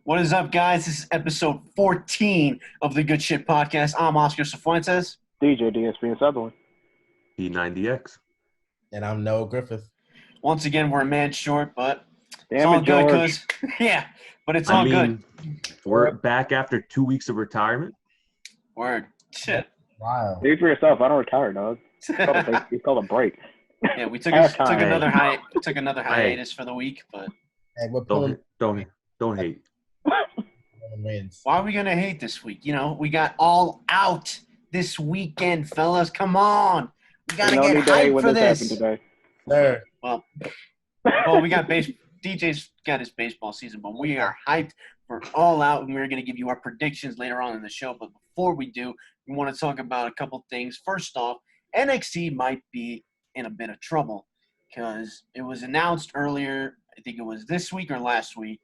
What is up, guys? This is episode 14 of the Good Shit Podcast. I'm Oscar Cifuentes. DJ DSP in Sutherland. E90X. And I'm Noah Griffith. Once again, we're a man short, but it's Damn all it, good George. because, yeah, but it's all good. We're back after 2 weeks of retirement. Word. Shit. Wow. Speak for yourself. I don't retire, dog. It's called a break. Yeah, we took Halftime. another hiatus for the week, but And we're pulling Don't hate. wins. why are we going to hate this week? You know, we got All Out this weekend, fellas. Come on. We got to get hyped for this. Today. Sir. Well, we got DJ's got his baseball season, but we are hyped for All Out, and we're going to give you our predictions later on in the show. But before we do, we want to talk about a couple things. First off, NXT might be in a bit of trouble because it was announced earlier, I think it was this week or last week,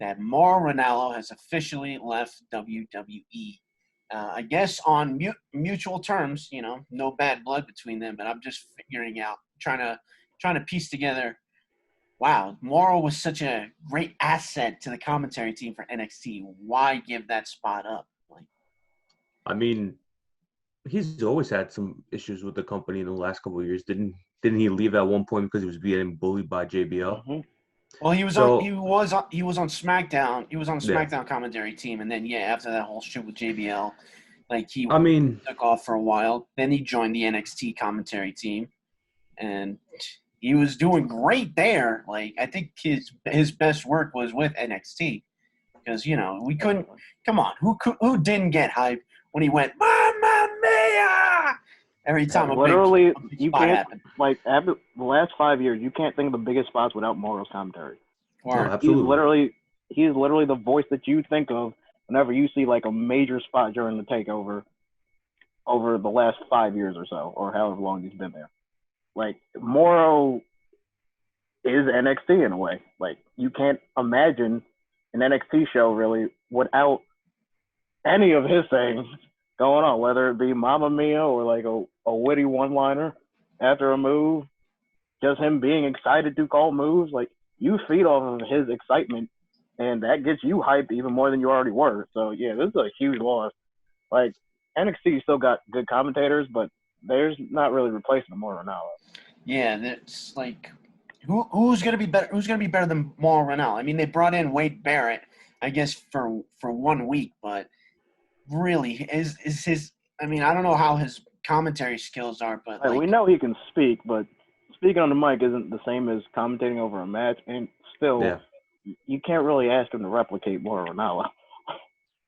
that Mauro Ranallo has officially left WWE. I guess on mutual terms, you know, no bad blood between them, but I'm just figuring out, trying to piece together, wow, Mauro was such a great asset to the commentary team for NXT. Why give that spot up? I mean, he's always had some issues with the company in the last couple of years. Didn't he leave at one point because he was being bullied by JBL? Mm-hmm. Well, he was on SmackDown. He was on the SmackDown commentary team, and then after that whole shit with JBL, took off for a while. Then he joined the NXT commentary team, and he was doing great there. Like, I think his best work was with NXT because, you know, we couldn't. Come on, who didn't get hyped when he went Mamma Mia every time Literally, big you spot can't happened. like after the last 5 years, you can't think of the biggest spots without Mauro's commentary. No, absolutely. He's literally the voice that you think of whenever you see like a major spot during the takeover over the last 5 years or so, or however long he's been there. Like, Mauro is NXT in a way. Like, you can't imagine an NXT show really without any of his sayings going on, whether it be Mamma Mia or like a witty one-liner after a move, just him being excited to call moves. Like, you feed off of his excitement, and that gets you hyped even more than you already were. So, yeah, this is a huge loss. Like, NXT still got good commentators, but there's not really replacing them more now. Yeah, it's like who's gonna be better? Who's gonna be better than Mauro Ranallo? I mean, they brought in Wade Barrett, I guess for 1 week, but really, is his? I mean, I don't know how his commentary skills are, but we know he can speak, but speaking on the mic isn't the same as commentating over a match, and still, you can't really ask him to replicate Mauro Ranallo.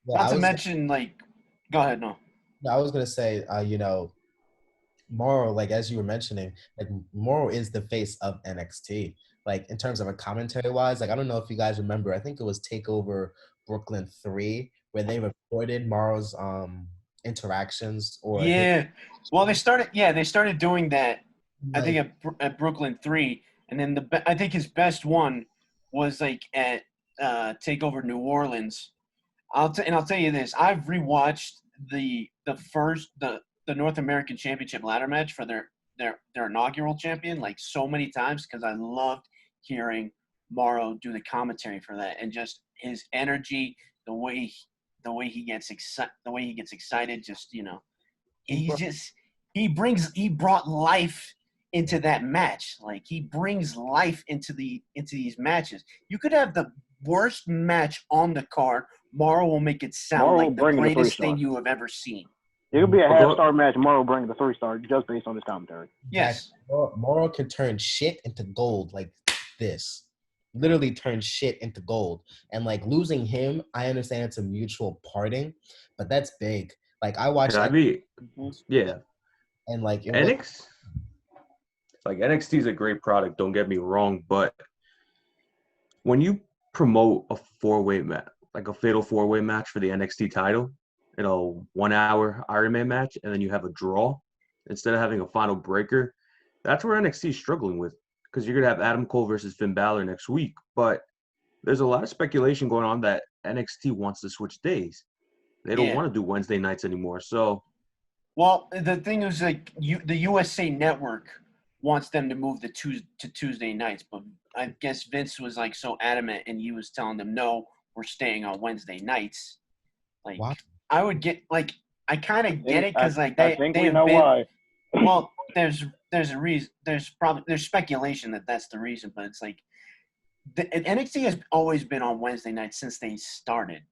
Yeah, not to mention, go ahead, no. I was gonna say, Mauro, like as you were mentioning, like Mauro is the face of NXT. Like in terms of a commentary wise, like I don't know if you guys remember, I think it was Takeover Brooklyn 3 where they recorded Mauro's interactions Well, they started doing that. I think at Brooklyn 3, and then I think his best one was like at Takeover New Orleans. I'll tell you this: I've rewatched the North American Championship ladder match for their inaugural champion like so many times because I loved hearing Mauro do the commentary for that, and just his energy, the way he gets excited, just, you know, he brought life into that match. Like, he brings life into these matches. You could have the worst match on the card, Mauro will make it sound like the greatest thing you have ever seen. It could be a half-star match. Mauro bringing the 3-star just based on his commentary. Yes. Mauro can turn shit into gold like this. Literally turn shit into gold. And, like, losing him, I understand it's a mutual parting, but that's big. Like, I watched yeah. And, like, NXT is a great product, don't get me wrong, but when you promote a four-way match, like a fatal four-way match for the NXT title, in a 1 hour Iron Man match, and then you have a draw instead of having a final breaker, that's where NXT is struggling with, because you're going to have Adam Cole versus Finn Balor next week, but there's a lot of speculation going on that NXT wants to switch days. They don't want to do Wednesday nights anymore. So, well, the thing is, like, the USA Network wants them to move to Tuesday nights, but I guess Vince was like so adamant, and he was telling them, no, were staying on Wednesday nights. Like, Why? I would get like I kind of get it because like I think they we have know been. why. Well, there's a reason. There's speculation that that's the reason, but it's like NXT has always been on Wednesday nights since they started,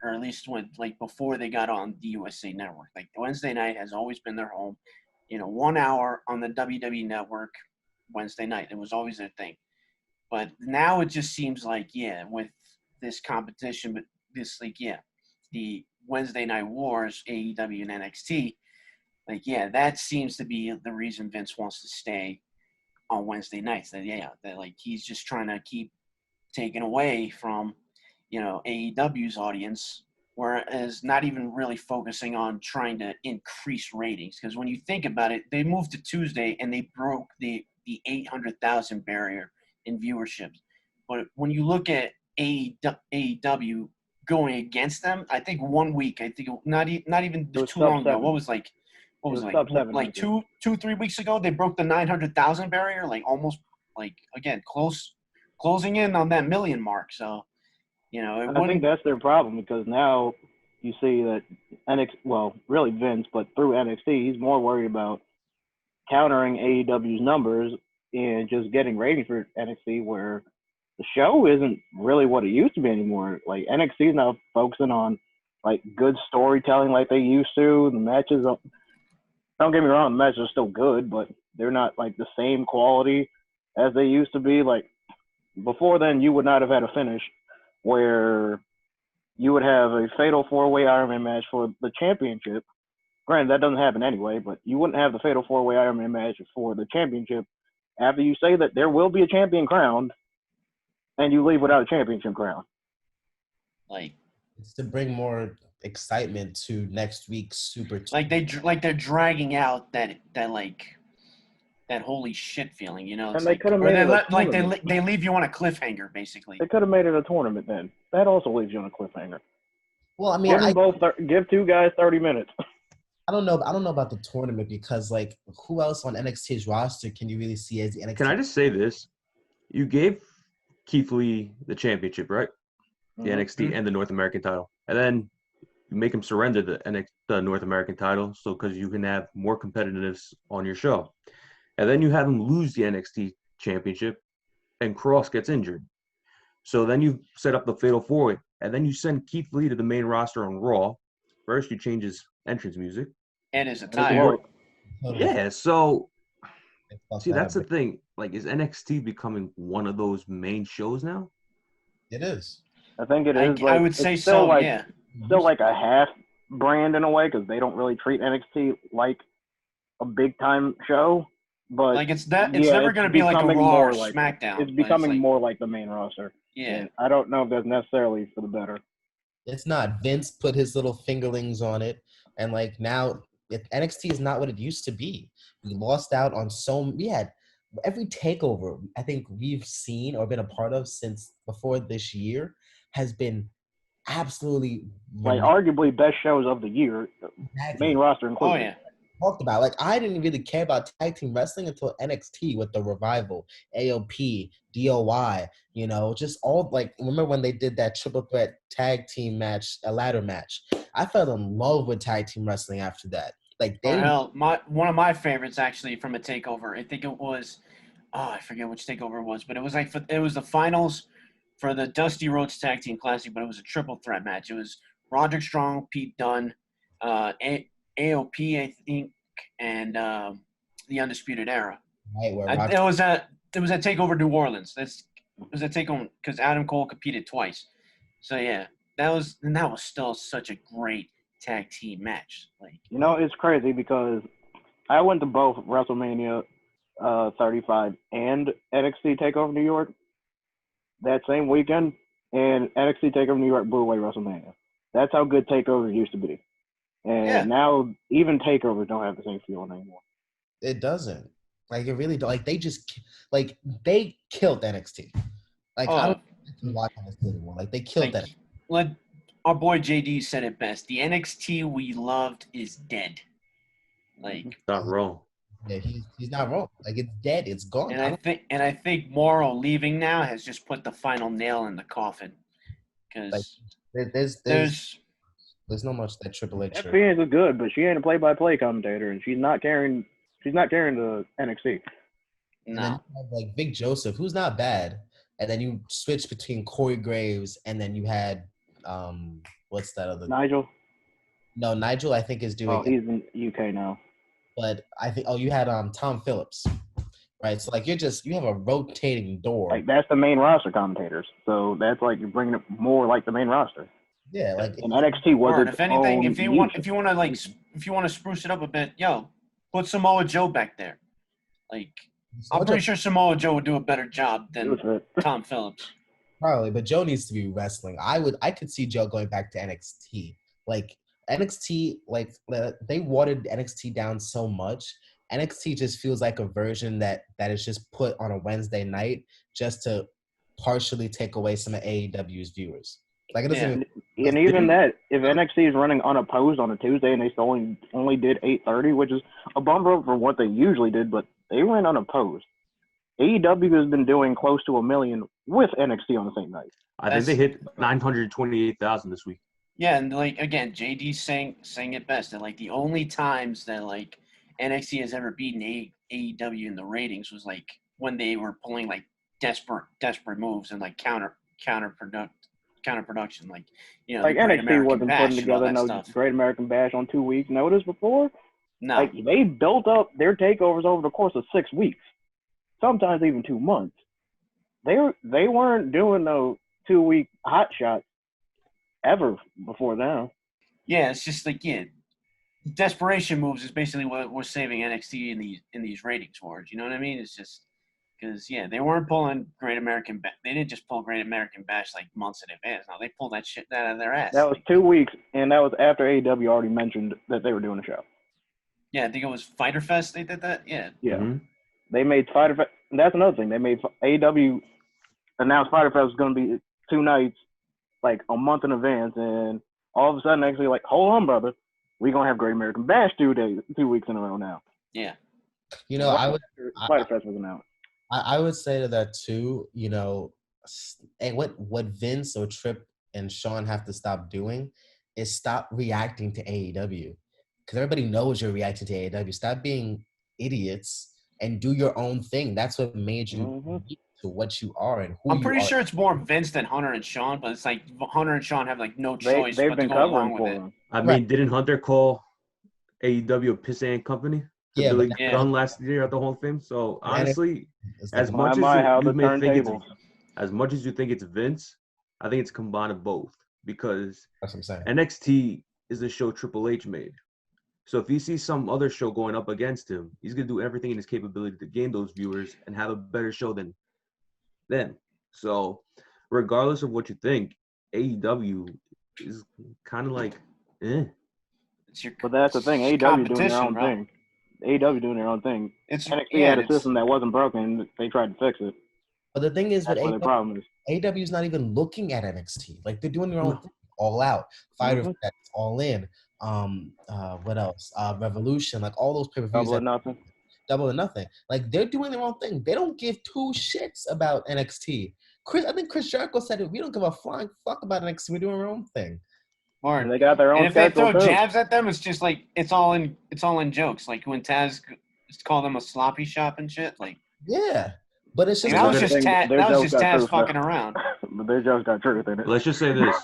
or at least when like before they got on the USA Network. Like Wednesday night has always been their home. 1 hour on the WWE Network Wednesday night. It was always their thing. But now it just seems like with this competition, but this the Wednesday Night Wars, AEW and NXT. That seems to be the reason Vince wants to stay on Wednesday nights. That like he's just trying to keep taking away from, AEW's audience, whereas not even really focusing on trying to increase ratings. Because when you think about it, they moved to Tuesday and they broke the 800,000 barrier in viewership. But when you look at AEW going against them, I think 1 week, not even It was too long sub ago. seven. What was like It was sub seven. like 3 weeks ago, they broke the 900,000 barrier, like almost again closing in on that million mark. So I think that's their problem because now you see that really Vince, but through NXT, he's more worried about countering AEW's numbers and just getting ratings for NXT, where the show isn't really what it used to be anymore. Like NXT is now focusing on like good storytelling like they used to. The matches, don't get me wrong, the matches are still good, but they're not like the same quality as they used to be. Like before then, you would not have had a finish where you would have a fatal 4-way Iron Man match for the championship. Granted, that doesn't happen anyway, but you wouldn't have the fatal 4-way Iron Man match for the championship after you say that there will be a champion crowned and you leave without a championship crown. Like It's to bring more excitement to next week's Super Tuesday. They're dragging out that holy shit feeling, and they could have made it they leave you on a cliffhanger, basically. They could have made it a tournament then. That also leaves you on a cliffhanger. Well, I mean, give two guys 30 minutes. I don't know about the tournament because like who else on NXT's roster can you really see as the NXT? Can I just say this? You gave Keith Lee the championship, right? The NXT and the North American title. And then you make him surrender the North American title because you can have more competitiveness on your show. And then you have him lose the NXT championship and Cross gets injured. So then you set up the Fatal 4-Way. And then you send Keith Lee to the main roster on Raw. First, you change his entrance music. And his attire. Yeah, so see, that's the thing. Like, is NXT becoming one of those main shows now? It is. I think it is. I would say so, Still like a half brand in a way because they don't really treat NXT like a big-time show. But like it's never going to be like a Raw or SmackDown. It's becoming more like the main roster. Yeah. And I don't know if that's necessarily for the better. It's not. Vince put his little fingerlings on it. And like now, NXT is not what it used to be. We lost out on we had every takeover I think we've seen or been a part of since before this year has been absolutely like arguably best shows of the year. Exactly. Main roster included. Oh yeah. Talked about like I didn't really care about tag team wrestling until NXT with the Revival, AOP, DOI, just all like remember when they did that triple threat tag team match, a ladder match. I fell in love with tag team wrestling after that. Like one of my favorites actually from a takeover. I think it was I forget which takeover it was, but it was it was the finals for the Dusty Rhodes Tag Team Classic, but it was a triple threat match. It was Roderick Strong, Pete Dunne, AOP, I think, and the Undisputed Era. Right, it was at Takeover New Orleans. It was a takeover because Adam Cole competed twice. So yeah, that was still such a great tag team match. Like it's crazy because I went to both WrestleMania 35 and NXT Takeover New York that same weekend, and NXT Takeover New York blew away WrestleMania. That's how good takeovers used to be. And now even takeovers don't have the same feeling anymore. It doesn't. Like it really don't. Like they just they killed NXT. Like I don't watch NXT anymore. Like they killed that. Like our boy JD said it best. The NXT we loved is dead. Like not wrong. Yeah, he's not wrong. Like it's dead. It's gone. And I think Mauro leaving now has just put the final nail in the coffin. Like because there's not much that Triple H. Beth Phoenix is good, but she ain't a play-by-play commentator, and she's not carrying the NXT. And then you have like Vic Joseph, who's not bad. And then you switch between Corey Graves, and then you had what's that other? Nigel. No, Nigel I think is doing. Oh, he's in UK now. But I think you had Tom Phillips, right? So like you have a rotating door. Like that's the main roster commentators. So that's like you're bringing it more like the main roster. Yeah, like and NXT was if anything, if you want to spruce it up a bit, put Samoa Joe back there. Like I'm pretty sure Samoa Joe would do a better job than Tom Phillips. Probably, but Joe needs to be wrestling. I could see Joe going back to NXT. Like NXT, like they watered NXT down so much. NXT just feels like a version that is just put on a Wednesday night just to partially take away some of AEW's viewers. Like it doesn't and even that, if NXT is running unopposed on a Tuesday and they still only did 8:30, which is a bummer for what they usually did, but they ran unopposed. AEW has been doing close to 1 million with NXT on the same night. I think they hit 928,000 this week. Yeah, and like again, JD sang it best. That like the only times that like NXT has ever beaten AEW in the ratings was like when they were pulling like desperate moves and like counterproduction, like like NXT wasn't putting together no stuff. Great American Bash on 2 weeks notice before. No, like they built up their takeovers over the course of 6 weeks, sometimes even 2 months. They weren't doing no 2-week hot shots ever before now. Yeah, it's just like desperation moves is basically what we're saving NXT in these ratings wars. You know what I mean? It's just because they weren't pulling Great American Bash. They didn't just pull Great American Bash like months in advance. No, they pulled that shit out of their ass. That was 2 weeks, and that was after AEW already mentioned that they were doing a show. Yeah, I think it was Fyter Fest. They did that. Yeah. Yeah. Mm-hmm. They made Fyter Fest. That's another thing. They made AEW announced Fyter Fest was going to be 2 nights, like a month in advance, and all of a sudden, actually, like, hold on, brother, we're going to have Great American Bash 2 weeks in a row now. Yeah. Fyter Fest was announced. I would say to that too. And what Vince or Tripp and Sean have to stop doing is stop reacting to AEW, because everybody knows you're reacting to AEW. Stop being idiots and do your own thing. That's what made you to what you are and who I'm pretty you are. sure it's more Vince than Hunter and Sean, but it's like Hunter and Sean have like no choice They've but been to go covering along for with them. I mean, didn't Hunter call AEW a pissant company? Yeah, Billy Gunn last year at the Hall of Fame. So honestly, as much as you think it's Vince, I think it's combined of both, because That's what I'm saying. NXT is a show Triple H made. So if he sees some other show going up against him, he's gonna do everything in his capability to gain those viewers and have a better show than them. So regardless of what you think, AEW is kind of like, But that's the thing. AEW doing their own thing. AEW doing their own thing. NXT had a system that wasn't broken. They tried to fix it. But the thing is, that's what the problem is. AEW is not even looking at NXT. Like they're doing their own thing. All Out, Fyter Fest, All In. What else? Revolution. Like all those pay-per-views. Double or Nothing. Like they're doing their own thing. They don't give 2 shits about NXT. I think Chris Jericho said it. We don't give a flying fuck about NXT. We're doing our own thing. Martin. They got their own. And if they throw jabs at them, it's just like it's all in jokes. Like when Taz called them a sloppy shop and shit. Like but it's just that was just Taz fucking around. But their jokes got truth in it. Let's just say this.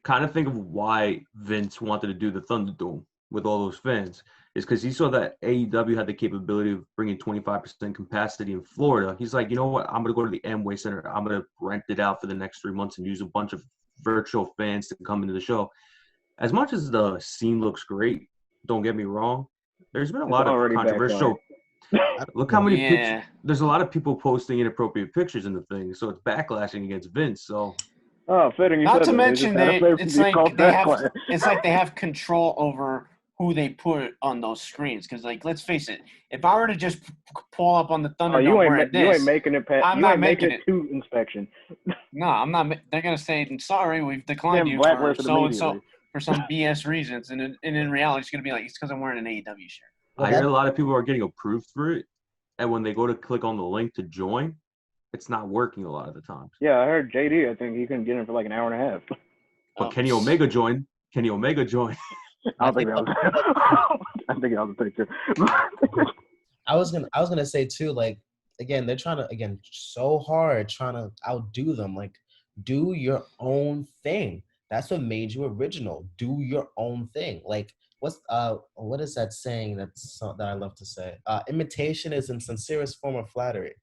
Kind of think of why Vince wanted to do the Thunderdome with all those fans is because he saw that AEW had the capability of bringing 25% capacity in Florida. He's like, you know what? I'm going to go to the Amway Center. I'm going to rent it out for the next 3 months and use a bunch of virtual fans to come into the show. As much as the scene looks great, don't get me wrong, there's been a lot of controversial. Look how many pictures. There's a lot of people posting inappropriate pictures in the thing, so it's backlashing against Vince. So. Oh, fitting. Not to mention it's like they have control over who they put on those screens. Because, like, let's face it, if I were to just pull up on the Thunderdome you ain't making it past. I'm not making it to inspection. No, I'm not. They're gonna say, "Sorry, we've declined you for so and so for some BS reasons," and in reality, it's gonna be like it's because I'm wearing an AEW shirt. I hear a lot of people are getting approved for it, and when they go to click on the link to join, it's not working a lot of the times. Yeah, I heard JD. I think he couldn't get in for like an hour and a half. But Kenny Omega joined. Kenny Omega joined. I don't think that was. I think that was a picture. I was gonna say too, like, again, they're trying to so hard trying to outdo them. Like, do your own thing. That's what made you original. Do your own thing. Like, what is that saying that I love to say? Imitation is the sincerest form of flattery.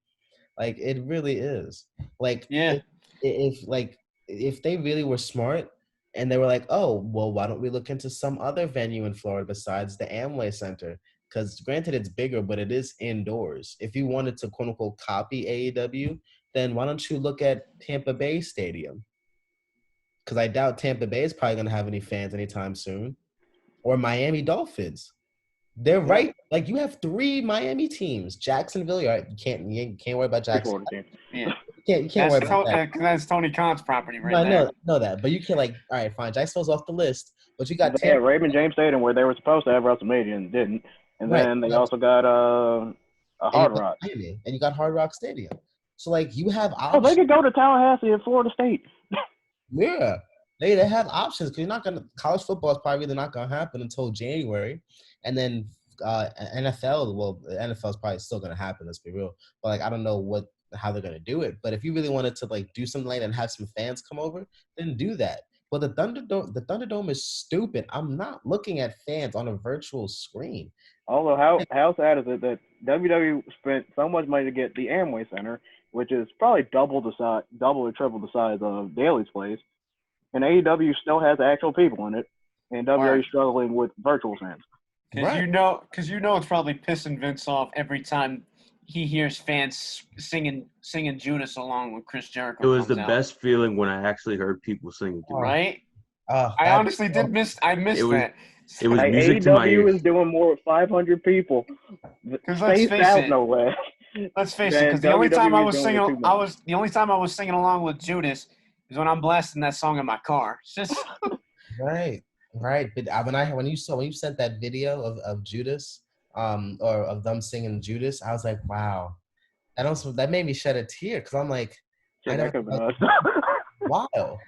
Like, it really is. Like, Yeah. if they really were smart and they were like, oh, well, why don't we look into some other venue in Florida besides the Amway Center? Because granted, it's bigger, but it is indoors. If you wanted to, quote unquote, copy AEW, then why don't you look at Tampa Bay Stadium? Because I doubt Tampa Bay is probably going to have any fans anytime soon. Or Miami Dolphins. They're right. Like, you have 3 Miami teams. Jacksonville, you're right. You can't worry about Jacksonville. Yeah. You can't worry about that. That's Tony Khan's property right there. I know that. But you can, like, all right, fine. Jacksonville's off the list. But you got Tampa. Raymond James Stadium where they were supposed to have WrestleMania and didn't. And then they also got a Hard Rock. And you got Hard Rock Stadium. So, like, you have options. Oh, they could go to Tallahassee at Florida State. Yeah. They have options because you're not going to – college football is probably not going to happen until January. And then NFL, well, the NFL is probably still going to happen, let's be real. But, like, I don't know how they're going to do it. But if you really wanted to, like, do something like that and have some fans come over, then do that. But the Thunderdome is stupid. I'm not looking at fans on a virtual screen. Although, how sad is it that WWE spent so much money to get the Amway Center, which is probably double or triple the size of Daly's place, and AEW still has actual people in it, and WWE is struggling with virtual fans. Because you know it's probably pissing Vince off every time he hears fans singing Judas along with Chris Jericho. It was the best feeling when I actually heard people singing. Right? I honestly did miss. I missed that. It was music to my ears. AEW is doing more with 50000 people. Because let's face it. Nowhere. Let's face it. Because the only time I was singing along with Judas is when I'm blasting that song in my car. It's just right. But when you sent that video of Judas, or of them singing Judas, I was like, wow, that made me shed a tear because I'm like, while,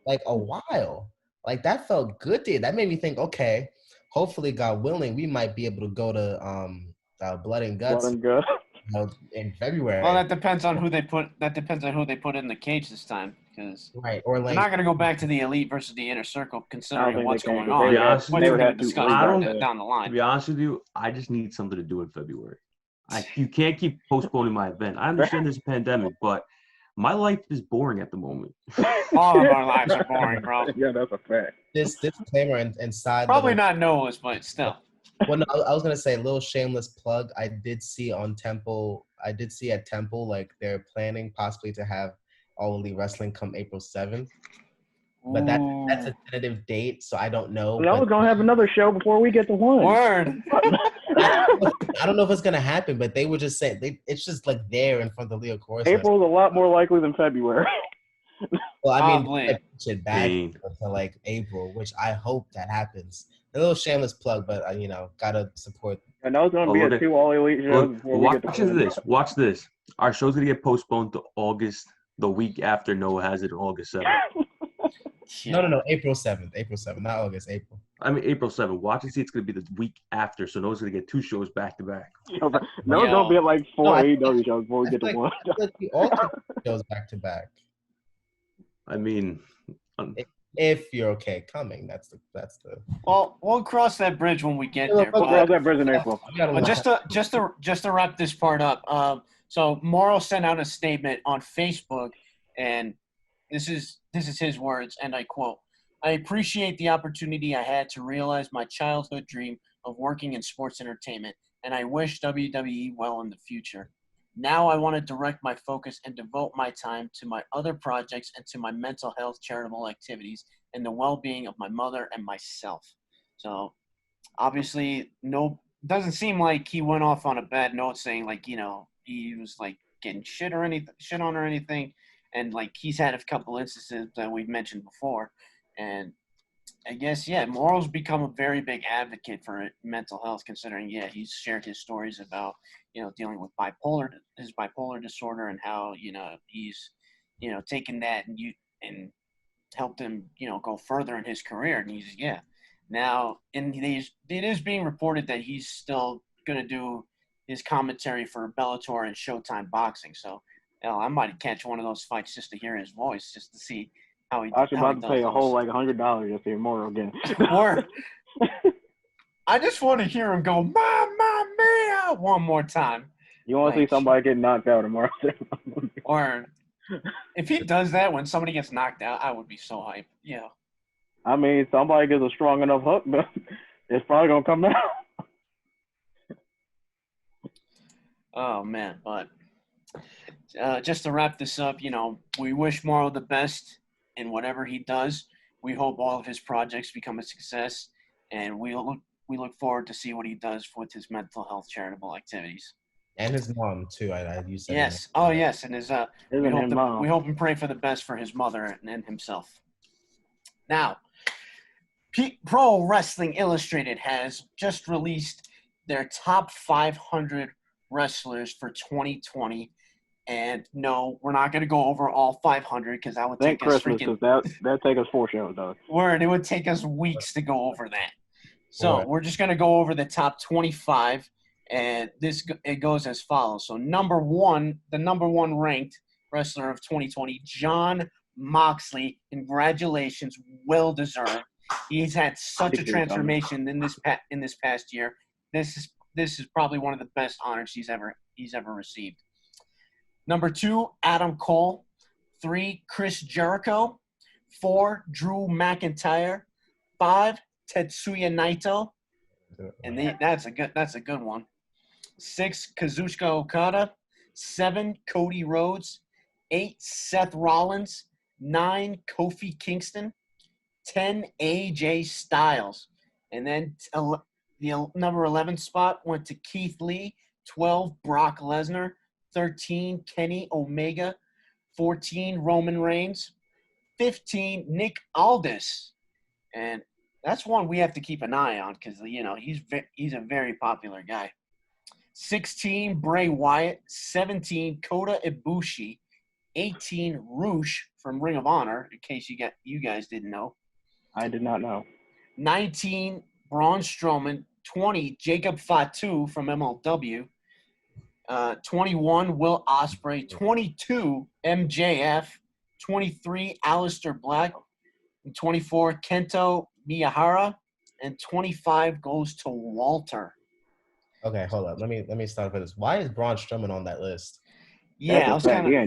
like a while, like that felt good to you. That made me think, okay, hopefully, God willing, we might be able to go to Blood and Guts. In February. Well, that depends on who they put. That depends on who they put in the cage this time, because or they're not going to go back to the Elite versus the Inner Circle, considering what's going on. We're going to discuss down the line. To be honest with you, I just need something to do in February. You can't keep postponing my event. I understand there's a pandemic, but my life is boring at the moment. All of our lives are boring, bro. Yeah, that's a fact. This disclaimer inside. Probably not Noah's, but still. Well, no, I was gonna say a little shameless plug. I did see at Temple, like they're planning possibly to have All Elite Wrestling come April 7th. But that's a tentative date, so I don't know. No, we're gonna have another show before we get to one. Word. I don't know if it's gonna happen, but they were just saying it's just like there in front of Leo Corus. April's a lot more likely than February. Well, I mean, push it back to like April, which I hope that happens. A little shameless plug, but gotta support. I know it's gonna be a 2 All Elite shows before we get to this. Watch this. Our show's gonna get postponed to August, the week after Noah has it on August 7th. No, April 7th. April 7th, not August, April. I mean, April 7th. Watch and see it's going to be the week after, so Noah's going to get 2 shows back to back. Noah's going to be at like 4 AEW shows before we get to one. All shows back to back. I mean, if you're okay coming, that's the. Well, we'll cross that bridge when we get there. We'll cross that bridge in April. But just to wrap this part up, so Mauro sent out a statement on Facebook, and this is his words, and I quote: "I appreciate the opportunity I had to realize my childhood dream of working in sports entertainment, and I wish WWE well in the future. Now I want to direct my focus and devote my time to my other projects and to my mental health charitable activities and the well-being of my mother and myself." So obviously, doesn't seem like he went off on a bad note saying like, he was like getting shit on or anything. And like he's had a couple instances that we've mentioned before. And I guess, yeah, Mauro's become a very big advocate for mental health, considering, yeah, he's shared his stories about, dealing with his bipolar disorder, and how, he's, taken that and helped him, go further in his career. And he's, yeah, now, and it is being reported that he's still going to do his commentary for Bellator and Showtime Boxing. So, I might catch one of those fights just to hear his voice, just to see how he. I was about to pay a those. whole $100 just to hear Mauro again. Or I just want to hear him go "Mamma Mia" one more time. You want to see somebody get knocked out tomorrow? Or if he does that when somebody gets knocked out, I would be so hyped. Yeah. I mean, somebody gets a strong enough hook, but it's probably gonna come out. Oh man, but just to wrap this up, we wish Mauro the best in whatever he does. We hope all of his projects become a success, and we look forward to see what he does with his mental health charitable activities. And his mom too. You said yes. Oh yes, and his we mom. hope and pray for the best for his mother and himself. Now, Pro Wrestling Illustrated has just released their top 500 wrestlers for 2020. And no, we're not going to go over all 500 because that would take us that'd take us 4 shows, though. It would take us weeks to go over that. So we're just going to go over the top 25, and it goes as follows. So the number one ranked wrestler of 2020, Jon Moxley. Congratulations, well deserved. He's had such a transformation in this past year. This is probably one of the best honors he's ever received. Number 2, Adam Cole. 3, Chris Jericho. 4, Drew McIntyre. 5, Tetsuya Naito. And that's a good one. 6, Kazuchika Okada. 7, Cody Rhodes. 8, Seth Rollins. 9, Kofi Kingston. 10, AJ Styles. And then the number 11 spot went to Keith Lee. 12, Brock Lesnar. 13, Kenny Omega. 14, Roman Reigns. 15, Nick Aldis. And that's one we have to keep an eye on because, he's a very popular guy. 16, Bray Wyatt. 17, Kota Ibushi. 18, Roosh from Ring of Honor, in case you guys didn't know. I did not know. 19, Braun Strowman. 20, Jacob Fatu from MLW. 21, Will Ospreay. 22, MJF. 23, Aleister Black. And 24, Kento Miyahara. And 25 goes to Walter. Okay, hold up. Let me start with this. Why is Braun Strowman on that list? Yeah, I was kind of.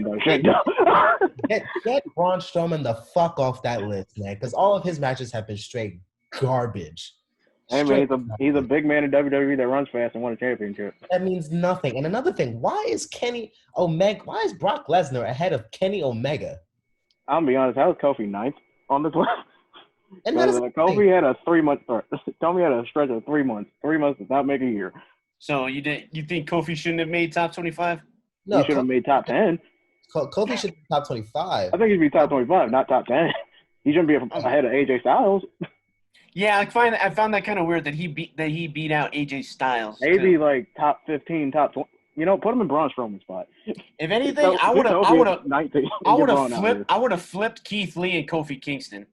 Get Braun Strowman the fuck off that list, man, because all of his matches have been straight garbage. Hey, man, he's a big man in WWE that runs fast and won a championship. That means nothing. And another thing, why is Brock Lesnar ahead of Kenny Omega? I'll be honest, how was Kofi 9th on this list? And that is Kofi had a 3-month start. Kofi had a stretch of 3 months. 3 months does not make a year. So you think Kofi shouldn't have made top 25? No, he should have made top 10. Kofi should be top 25. I think he'd be top 25, not top 10. He shouldn't be ahead of AJ Styles. Yeah, I found that kind of weird that he beat out AJ Styles. Maybe like top 15, top 20. Put him in Braun Strowman's spot. If anything, I would have flipped Keith Lee and Kofi Kingston.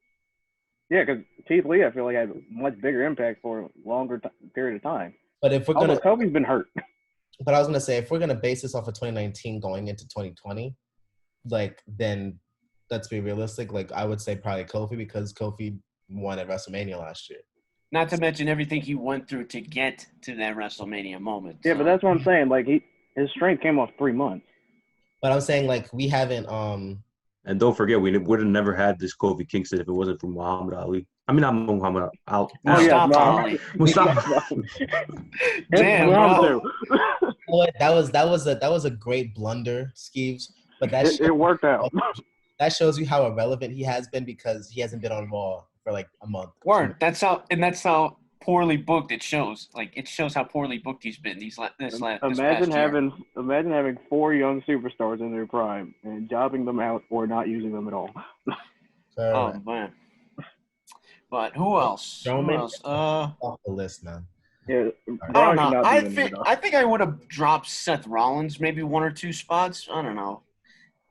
Yeah, because Keith Lee, I feel like, had a much bigger impact for a longer period of time. But if we're Kofi's been hurt. But I was gonna say, if we're gonna base this off of 2019 going into 2020, then let's be realistic. I would say probably Kofi, because Kofi won at WrestleMania last year. Not to mention everything he went through to get to that WrestleMania moment. Yeah, but that's what I'm saying. His strength came off 3 months. But I'm saying we haven't. And don't forget, we would have never had this Kofi Kingston if it wasn't for Muhammad Ali. I mean, not Muhammad Ali. Mustafa Ali. Damn, bro. That was a great blunder, Skeeves. But it worked out. That shows you how irrelevant he has been, because he hasn't been on Raw for a month. Word. That's how poorly booked it shows. It shows how poorly booked he's been Imagine having 4 young superstars in their prime and jobbing them out or not using them at all. Oh man. But who else? Who Strowman else? off the list, man. Yeah, I Braun don't should know. not be in there, though. I think I would have dropped Seth Rollins maybe 1 or 2 spots. I don't know.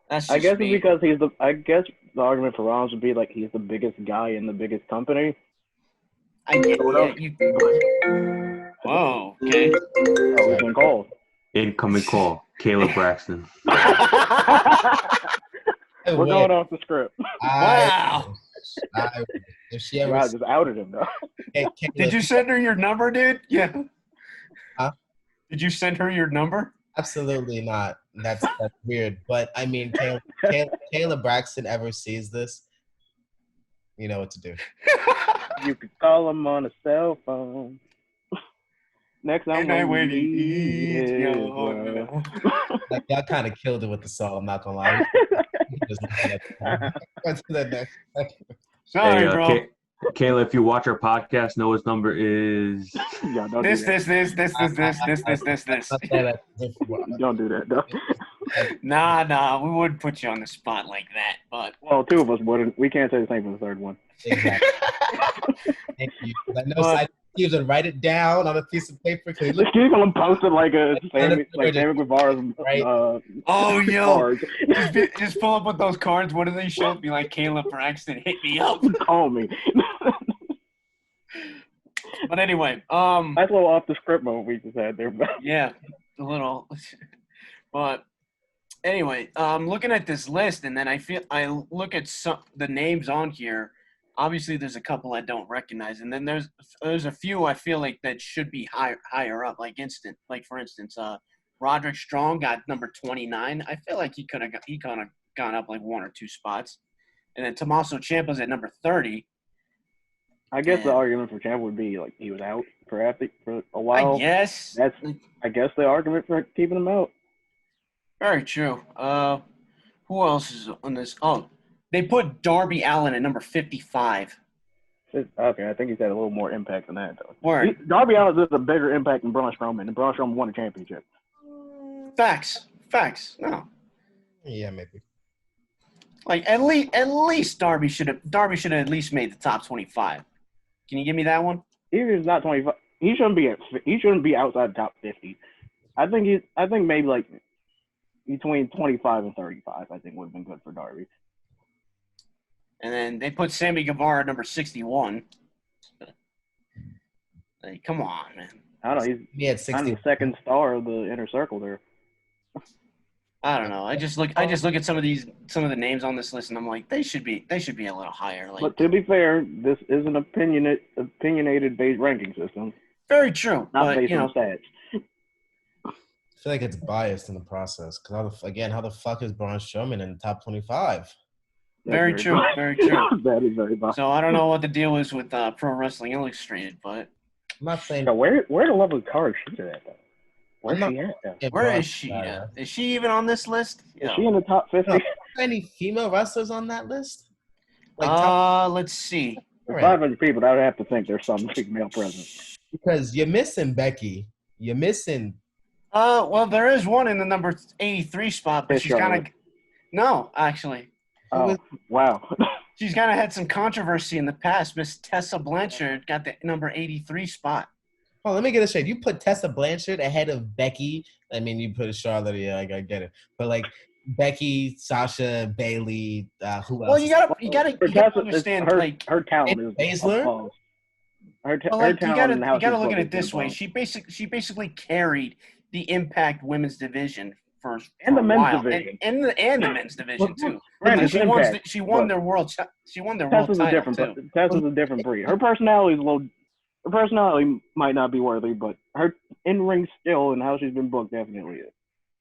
That's just I guess me. it's because I guess the argument for Rollins would be like he's the biggest guy in the biggest company. I get Whoa. Okay. Oh, we've been called. Incoming call. Caleb Braxton. We're going off the script. Wow. If she ever Wow, just outed him though. Did you send her your number, dude? Yeah. Huh? Did you send her your number? Absolutely not. That's weird. But I mean, Caleb Braxton ever sees this, you know what to do. You could call him on a cell phone. Next time And I when wait you to need eat his your love. Like, y'all kind of killed it with the song. I'm not gonna lie. Just went to the next. Sorry, Hey, bro. Kayla, if you watch our podcast, Noah's number is. Yeah, don't This. do that. Don't do that, though. Nah. We wouldn't put you on the spot like that, but Well, 2 of us wouldn't. We can't say the same for the third one. Exactly. Thank you. I know he was gonna write it down on a piece of paper. He's gonna post it like Sammy Guevara's right. Oh, yo. cards. Just pull up with those cards. What do they show? Be like, Caleb Braxton, hit me up. Call me. But anyway, That's a little off the script moment we just had there. yeah, a little. But anyway, looking at this list, and then I look at the names on here. Obviously, there's a couple I don't recognize, and then there's a few I feel like that should be higher up. Like for instance, Roderick Strong got number 29. I feel like he kind of gone up like 1 or 2 spots, and then Tommaso Ciampa's at number 30. I guess the argument for Ciampa would be like he was out for a while. I guess That's the argument for keeping him out. Very true. Who else is on this? Oh, they put Darby Allin at number 55. Okay, I think he's had a little more impact than that, though. Word. Darby Allin has a bigger impact than Braun Strowman, and Braun Strowman won a championship. Facts. No. Yeah, maybe. Like at least Darby should have at least made the top 25. Can you give me that one? Even if he's not 25, he shouldn't be outside the top 50. I think maybe like between 25 and 35. I think would have been good for Darby. And then they put Sammy Guevara at number 61. Like, come on, man. I don't know. He had 60. Kind of the second star of the inner circle there. I don't know. I just look at some of the names on this list, and I'm like, they should be a little higher. Like, But to be fair, this is an opinionated based ranking system. Very true. Not based on stats. I feel like it's biased in the process. Because how the fuck is Braun Strowman in the top 25? Very true. Very true. That is very biased. So I don't know what the deal is with Pro Wrestling Illustrated, but I'm not saying. So where the level of card she's at, though? Where's she at, though? Where is she at? Is she even on this list? Is she in the top 50? Any female wrestlers on that list? Let's see. For 500 people, I would have to think there's some female presence. Because you're missing Becky. You're missing. Well, there is one in the number 83 spot, but she's kind of. No, actually. Oh, wow. She's kind of had some controversy in the past. Miss Tessa Blanchard got the number 83 spot. Oh, let me get this straight. You put Tessa Blanchard ahead of Becky. I mean, you put Charlotte. Yeah, I get it. But like Becky, Sasha, Bailey, who else? Well, you gotta understand her talent is Baszler. Her talent. You gotta look at it this way. She basically carried the Impact Women's Division for the a men's while. division and the men's division too. She won their world title too. Tessa's a different breed. Her personality is a little. Her personality might not be worthy, but her in-ring skill and how she's been booked definitely is.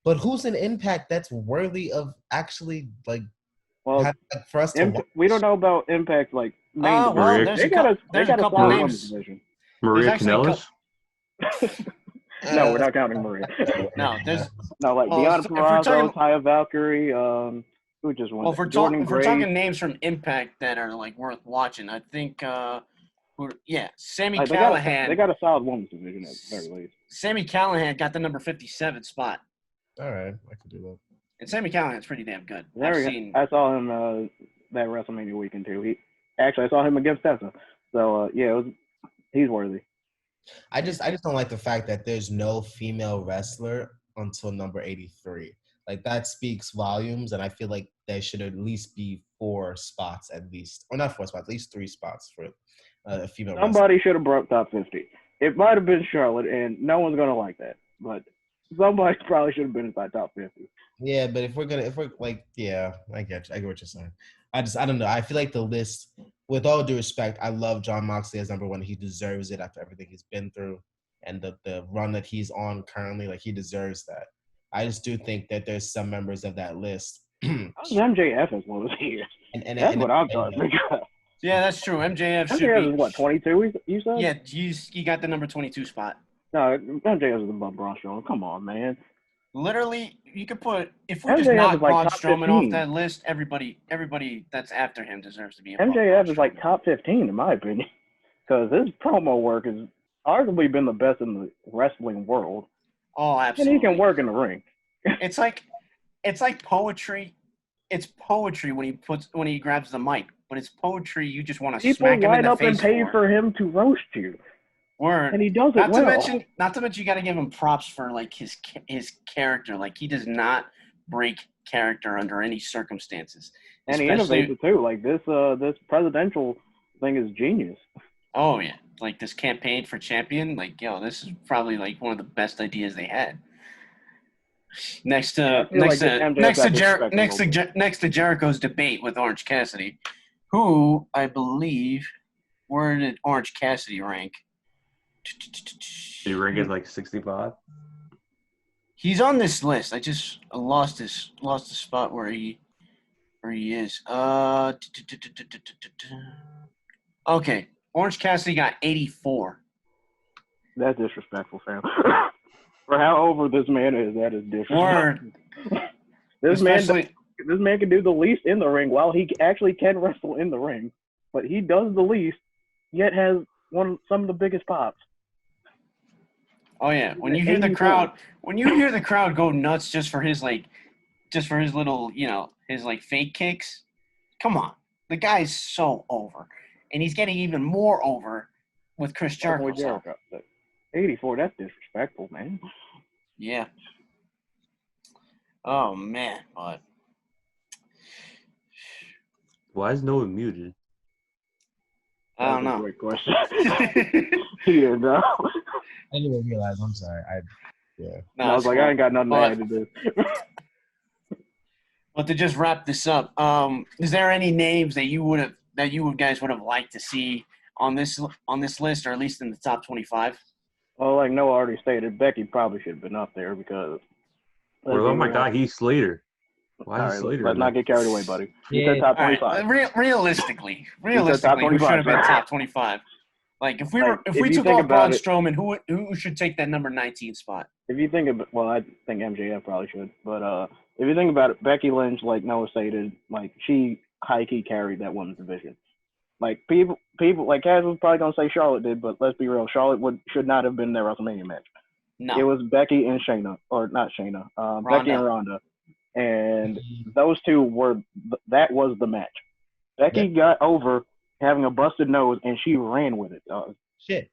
But who's an Impact that's worthy of actually for us to watch? We don't know about Impact like main division. They got a couple solid names. women's division. Maria Kanellis? No, we're not counting Maria. No, there's Deanna Purrazzo, Taya Valkyrie, who just won? Well, if we're talking names from Impact that are like worth watching, I think Sami Callihan. They got a solid women's division at the very least. Sami Callihan got the number 57 spot. All right, I can do that. And Sami Callihan's pretty damn good. I saw him that WrestleMania weekend too. I saw him against Tessa. So he's worthy. I just don't like the fact that there's no female wrestler until number 83. Like that speaks volumes, and I feel like there should at least be 4 spots at least, or not 4 spots, at least 3 spots for a female wrestler. Somebody should have broke top 50. It might have been Charlotte, and no one's gonna like that. But somebody probably should have been inside top 50. Yeah, but if we're like, yeah, I get what you're saying. I don't know. I feel like the list, with all due respect, I love Jon Moxley as number 1. He deserves it after everything he's been through and the run that he's on currently. Like, he deserves that. I just do think that there's some members of that list. How's MJF as low as he is? That's what I'm trying to figure out. Yeah, that's true. MJF should MJF be is what, 22? You said? Yeah, you got the number 22 spot. No, MJF is above Braun Strowman. Come on, man. Literally, you could put if we MJF just knock is like Braun top Strowman 15. off that list, everybody that's after him deserves to be above MJF Braun is like Strowman. top 15 in my opinion, because his promo work has arguably been the best in the wrestling world, Oh, and absolutely. he can work in the ring. It's like poetry. It's poetry when he grabs the mic, but it's poetry you just want to People smack him in line the up and face pay for. for him to roast you, Word. and he does it Not well. to mention, you got to give him props for like his character. Like he does not break character under any circumstances. And he Especially- innovates it too. Like this presidential thing is genius. Oh yeah, like this campaign for champion. Like this is probably like one of the best ideas they had. Next to Jericho's debate with Orange Cassidy, who I believe, where did Orange Cassidy rank? Did you rank it like 65? He's on this list. I just lost the spot where he is. Okay, Orange Cassidy got 84. That's disrespectful, fam. For how over this man is, that is disrespectful. Word. This Especially, man can do the least in the ring while he actually can wrestle in the ring, but he does the least, yet has some of the biggest pops. oh yeah, when you hear the crowd go nuts just for his little, his like fake kicks. Come on, the guy's so over, and he's getting even more over with Chris Jericho. 84, that's disrespectful, man. Yeah. Oh man, but Why is Noah muted? I don't That's a know. great question. Yeah, no. I didn't even realize. I'm sorry. No, I was it's like, cool. I ain't got nothing to But- add to this. But to just wrap this up, is there any names that you guys would have liked to see on this list, or at least in the top 25? Well, like Noah already stated, Becky probably should have been up there because. What about my guy Heath Slater? Why All is right, Slater? let's in not there? get carried away, buddy. You Yeah. said top All right, 25. realistically, top who should 25, have been right? top 25? Like if we If you took think off Braun about it- Strowman, who should take that number 19 spot? If you think about, well, I think MJF probably should, but if you think about it, Becky Lynch, like Noah stated, like she high key carried that women's division. Like people like Kaz was probably gonna say Charlotte did, but let's be real, Charlotte should not have been their WrestleMania match. No. It was Becky and Shayna, or not Shayna, Becky and Ronda, and those two that was the match. Becky got over having a busted nose, and she ran with it. Shit.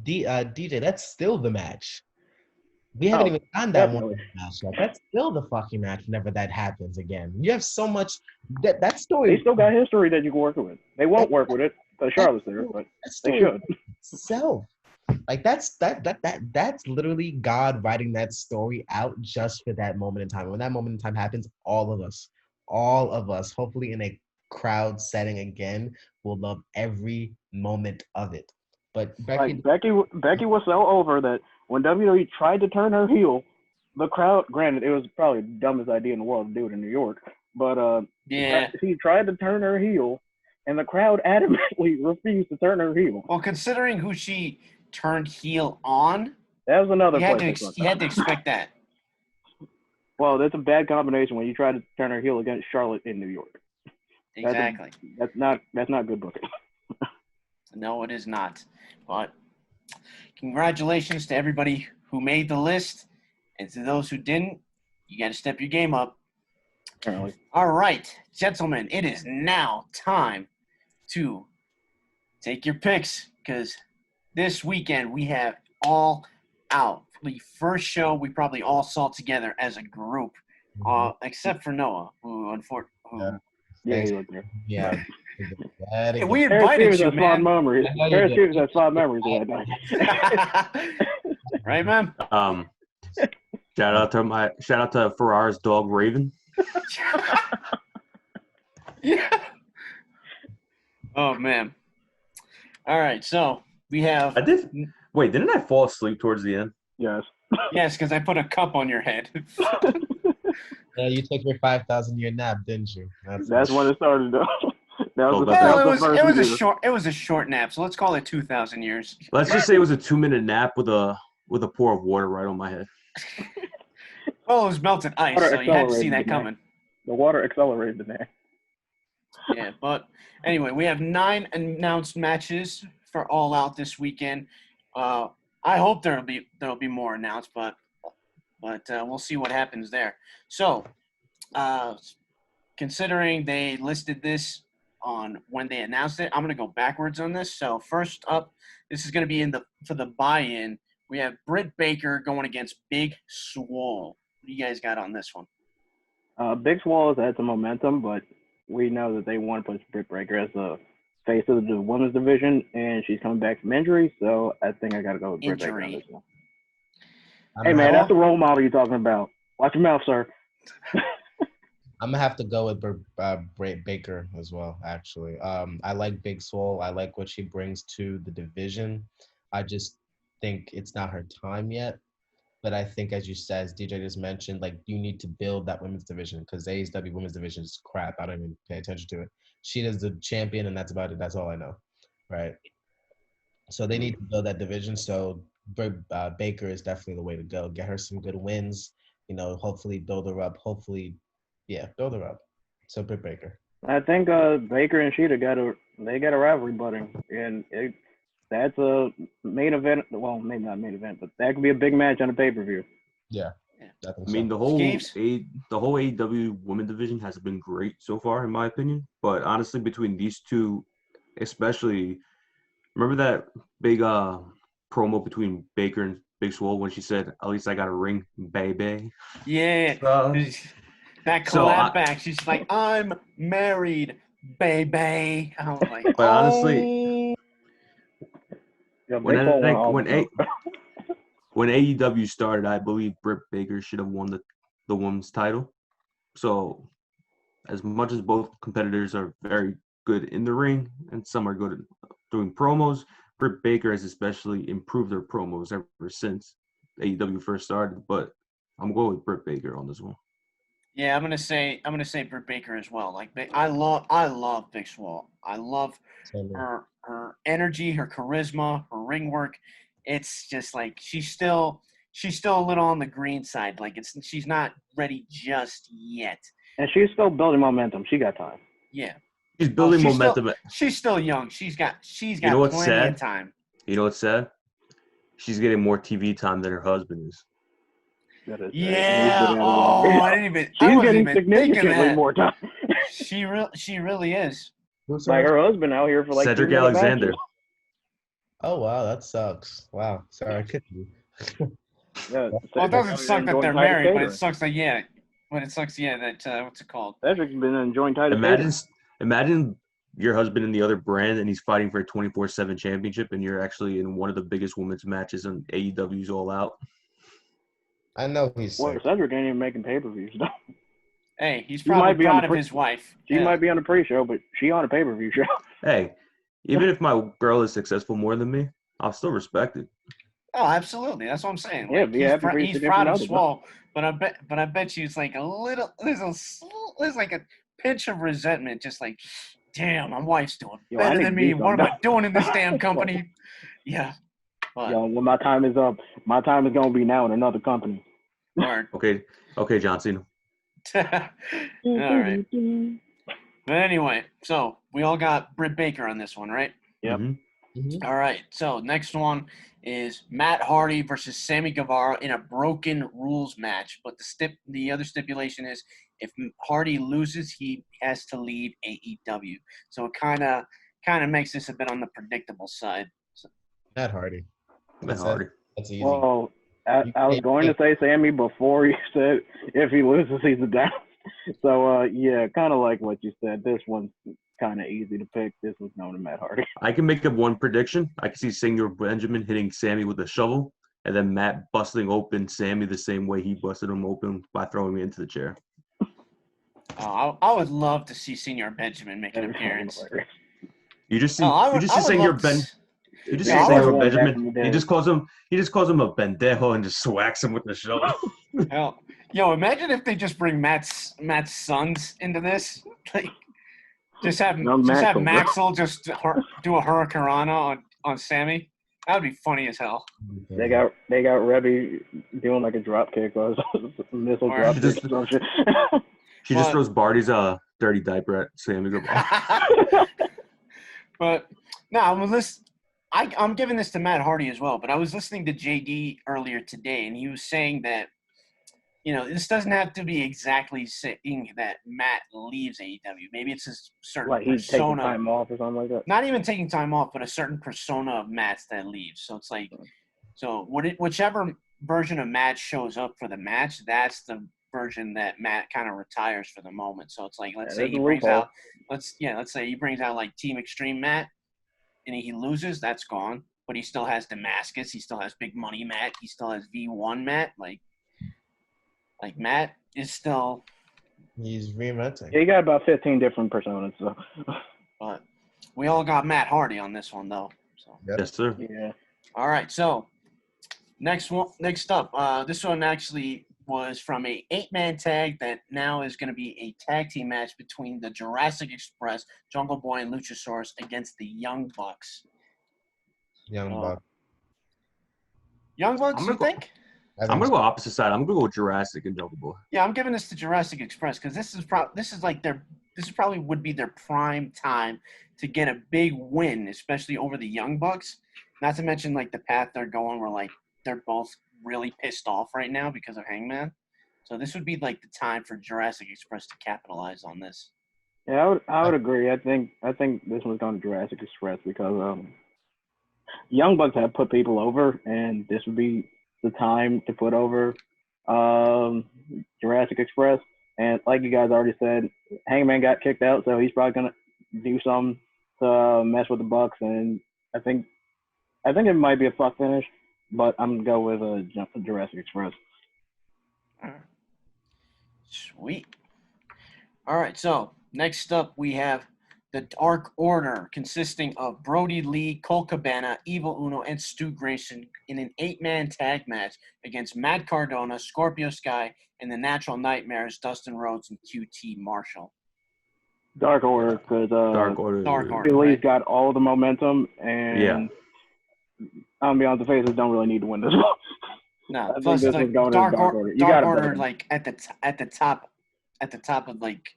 DJ, that's still the match. We haven't even gotten that one match yet. That's still the fucking match whenever that happens again. You have so much that story. They still got history that you can work with. They won't work with it because Charlotte's there, but they should. Self. Like that's literally God writing that story out just for that moment in time. When that moment in time happens, all of us, hopefully in a crowd setting again, will love every moment of it. But Becky was so over that when WWE tried to turn her heel, the crowd, granted, it was probably the dumbest idea in the world to do it in New York, but she tried to turn her heel, and the crowd adamantly refused to turn her heel. Well, considering who she turned heel on, That was another you place. had to expect that. Well, that's a bad combination when you try to turn her heel against Charlotte in New York. Exactly. That's not good booking. No, it is not. But congratulations to everybody who made the list, and to those who didn't, you got to step your game up. Apparently. All right, gentlemen, it is now time to take your picks because this weekend we have All Out. The first show we probably all saw together as a group, except for Noah, who unfortunately. Yeah, Thanks. he was there. Yeah. Hey, we Harris invited Stevens you, has fond man. memories. I know you Harris did. Stevens has fond memories of that night. Right, man? Shout out to Ferrara's dog Raven. Yeah. Oh, man. All right, so we have. Wait, didn't I fall asleep towards the end? Yes. Yes, because I put a cup on your head. Yeah, you took your 5,000-year nap, didn't you? That's when it started, though. Well, It was a short nap, so let's call it 2,000 years. Let's just say it was a 2-minute nap with a pour of water right on my head. Well, it was melted ice, so you had to see that coming. The water accelerated in there. Yeah, but anyway, we have 9 announced matches for All Out this weekend. I hope there'll be more announced, but we'll see what happens there. So, considering they listed this on when they announced it, I'm going to go backwards on this. So first up, this is going to be for the buy-in. We have Britt Baker going against Big Swole. What do you guys got on this one? Big Swole has had some momentum, but we know that they want to put Britt Baker as the face of the women's division, and she's coming back from injury, so I think I got to go with Britt Baker on this one. Hey, man, that's the role model you're talking about. Watch your mouth, sir. I'm gonna have to go with Britt Baker as well. Actually, I like Big Swole. I like what she brings to the division. I just think it's not her time yet. But I think, as you said, as DJ just mentioned, like you need to build that women's division because the AEW women's division is crap. I don't even pay attention to it. She is the champion, and that's about it. That's all I know, right? So they need to build that division. So Baker is definitely the way to go. Get her some good wins. You know, hopefully build her up. Build her up. So Britt Baker. I think Baker and Sheeta got a rivalry budding, and that's a main event. Well, maybe not main event, but that could be a big match on a pay-per-view. Yeah. I mean, the whole AEW women division has been great so far, in my opinion. But honestly, between these two, especially, remember that big promo between Baker and Big Swole when she said, "At least I got a ring, baby." Yeah. That clap back. She's like, "I'm married, baby." I was like, but honestly, when AEW started, I believe Britt Baker should have won the women's title. So, as much as both competitors are very good in the ring and some are good at doing promos, Britt Baker has especially improved her promos ever since AEW first started. But I'm going with Britt Baker on this one. Yeah, I'm gonna say Britt Baker as well. Like I love Big Swole. I love her energy, her charisma, her ring work. It's just like she's still a little on the green side. Like she's not ready just yet. And she's still building momentum. She got time. Yeah. She's building momentum. She's still young. She's got plenty of time. You know what's sad? She's getting more TV time than her husband is. Yeah. Oh, I didn't even. She's getting significantly more time. She really is. Like her husband out here for like Cedric Alexander. Matches. Oh wow, that sucks. Wow, sorry, I couldn't. Yeah. Well, it doesn't suck that they're married, but it sucks that that what's it called? Cedric's been enjoying title. Imagine your husband in the other brand and he's fighting for a 24/7 championship and you're actually in one of the biggest women's matches on AEW's All Out. I know he's sick. Cedric ain't even making pay-per-views. Hey, he's probably proud of his wife. She might be on a pre-show, but she on a pay-per-view show. Hey, even if my girl is successful more than me, I'll still respect it. Oh, absolutely. That's what I'm saying. Yeah, like, he's proud of Swole, but I bet you it's like a little. There's like a pinch of resentment, just like, damn, my wife's doing better than me. What am I doing in this damn company? Yeah. But, when my time is up, my time is gonna be now in another company. Okay, John Cena. All right. But anyway, so we all got Britt Baker on this one, right? Yep. Mm-hmm. All right. So next one is Matt Hardy versus Sammy Guevara in a broken rules match. But the other stipulation is if Hardy loses, he has to leave AEW. So it kind of kind of makes this a bit on the predictable side. So, Matt Hardy. Matt Hardy. That's easy. Well, I was going to say Sammy before you said if he loses, he's a down. So, yeah, kind of like what you said. This one's kind of easy to pick. This was known to Matt Hardy. I can make up one prediction. I can see Senor Benjamin hitting Sammy with a shovel, and then Matt busting open Sammy the same way he busted him open by throwing me into the chair. I would love to see Senor Benjamin make an appearance. You just see, No, you just see Senor Benjamin. He just calls him a pendejo and just swacks him with the shovel. Hell, imagine if they just bring Matt's sons into this. Like, just have Maxwell just do a hurricanrana on Sammy. That would be funny as hell. They got Rebby doing like a drop kick or a missile drop kick or some shit. She just throws Barty's dirty diaper at Sammy. But no, I'm giving this to Matt Hardy as well. But I was listening to JD earlier today, and he was saying that this doesn't have to be exactly saying that Matt leaves AEW. Maybe it's a certain like he's persona. Taking time off or something like that. Not even taking time off, but a certain persona of Matt's that leaves. So it's like, whichever version of Matt shows up for the match, that's the version that Matt kind of retires for the moment. So it's like, let's say he brings out like Team Extreme Matt, and he loses, that's gone. But he still has Damascus, he still has Big Money Matt, he still has V1 Matt. Like Matt is still. He's reinventing. Yeah, he got about 15 different personas. So. But we all got Matt Hardy on this one though. So. Yep. Yes, sir. Yeah. All right, so next up, this one actually was from a 8-man tag that now is going to be a tag team match between the Jurassic Express, Jungle Boy, and Luchasaurus against the Young Bucks. Young Bucks. Young Bucks, you think? I'm gonna go opposite side. I'm gonna go with Jurassic and Jungle Boy. Yeah, I'm giving this to Jurassic Express because this probably would be their prime time to get a big win, especially over the Young Bucks. Not to mention like the path they're going, where like they're both really pissed off right now because of Hangman. So this would be like the time for Jurassic Express to capitalize on this. Yeah, I would agree. I think this one's going to Jurassic Express because Young Bucks have put people over, and this would be the time to put over Jurassic Express. And like you guys already said, Hangman got kicked out, so he's probably gonna do something to mess with the Bucks. And I think it might be a fuck finish, but I'm gonna go with Jurassic Express. Sweet. All right, so next up we have the Dark Order, consisting of Brody Lee, Colt Cabana, Evil Uno, and Stu Grayson in an 8-man tag match against Matt Cardona, Scorpio Sky, and the Natural Nightmares, Dustin Rhodes and QT Marshall. Dark Order, because Dark Order. Lee's got all the momentum, and I'm gonna be honest, the faces don't really need to win this one. No, plus like Dark Order, like at the top of like.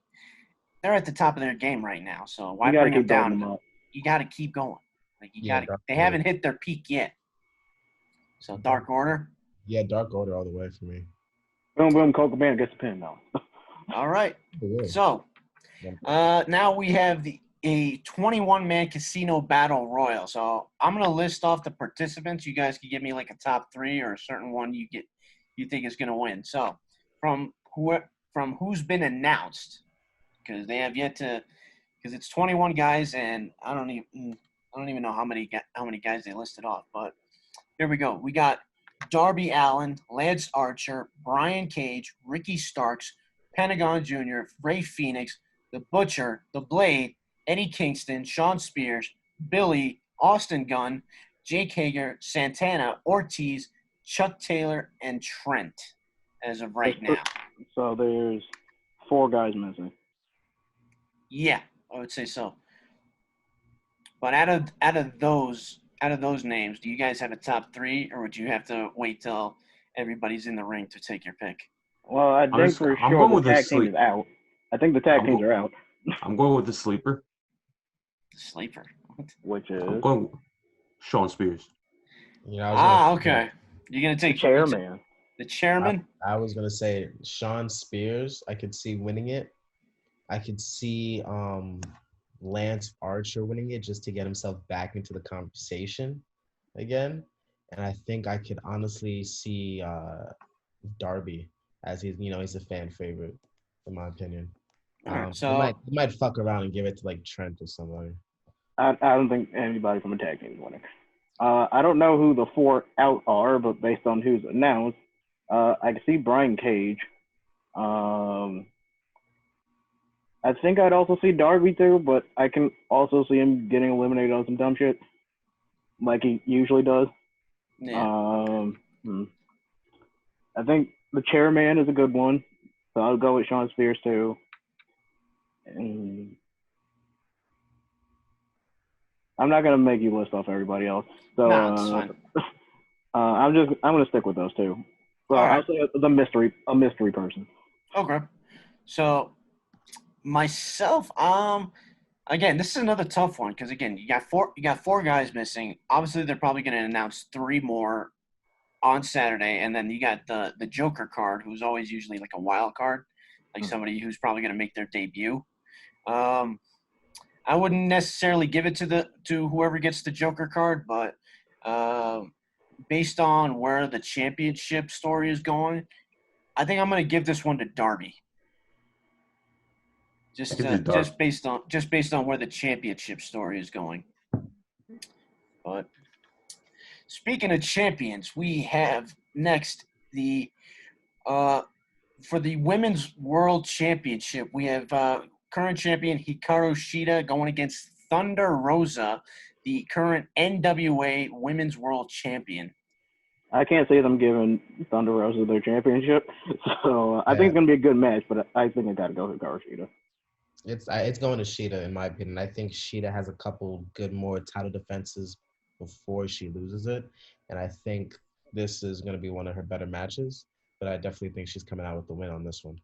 They're at the top of their game right now, so why bring them down? You got to keep going. Like they haven't hit their peak yet. So Dark Order. Yeah, Dark Order all the way for me. Boom, boom, Colt Cabana gets the pin now. All right. So now we have a 21-man casino battle royal. So I'm gonna list off the participants. You guys can give me like a top 3 or a certain one you think is gonna win. So from who's been announced. Because they have yet to, because it's 21 guys, and I don't even know how many guys they listed off. But here we go. We got Darby Allin, Lance Archer, Brian Cage, Ricky Starks, Pentagon Jr., Ray Phoenix, The Butcher, The Blade, Eddie Kingston, Sean Spears, Billy, Austin Gunn, Jake Hager, Santana, Ortiz, Chuck Taylor, and Trent as of right now. So there's 4 guys missing. Yeah, I would say so. But out of those names, do you guys have a top 3, or would you have to wait till everybody's in the ring to take your pick? Well, I think for sure the tag team is out. I think the tag teams are out. I'm going with the sleeper. The sleeper. Which is? I'm going with Sean Spears. Okay. You're gonna take the chairman. The chairman. I was gonna say Sean Spears. I could see winning it. I could see Lance Archer winning it just to get himself back into the conversation again. And I think I could honestly see Darby as he's a fan favorite, in my opinion. Alright, He might so he might fuck around and give it to like Trent or somebody. I don't think anybody from a tag team is winning. I don't know who the 4 out are, but based on who's announced, I can see Brian Cage. I think I'd also see Darby too, but I can also see him getting eliminated on some dumb shit, like he usually does. yeah. I think the chairman is a good one, so I'll go with Sean Spears too. And I'm not gonna make you list off everybody else, so Nah, it's fine. I'm gonna stick with those two. Well, All right. I'll say a mystery person. Okay. So myself, again, this is another tough one because again, you got four guys missing. Obviously, they're probably going to announce 3 more on Saturday, and then you got the Joker card, who's always usually like a wild card, like somebody who's probably going to make their debut. I wouldn't necessarily give it to whoever gets the Joker card, but based on where the championship story is going, I think I'm going to give this one to Darby. Just based on where the championship story is going. But speaking of champions, we have next the for the Women's World Championship, we have current champion Hikaru Shida going against Thunder Rosa, the current NWA Women's World Champion. I can't see them giving Thunder Rosa their championship, so I think it's gonna be a good match. But I think I gotta go with Hikaru Shida. It's going to Shida in my opinion. I think Shida has a couple good more title defenses before she loses it, and I think this is going to be one of her better matches. But I definitely think she's coming out with the win on this one.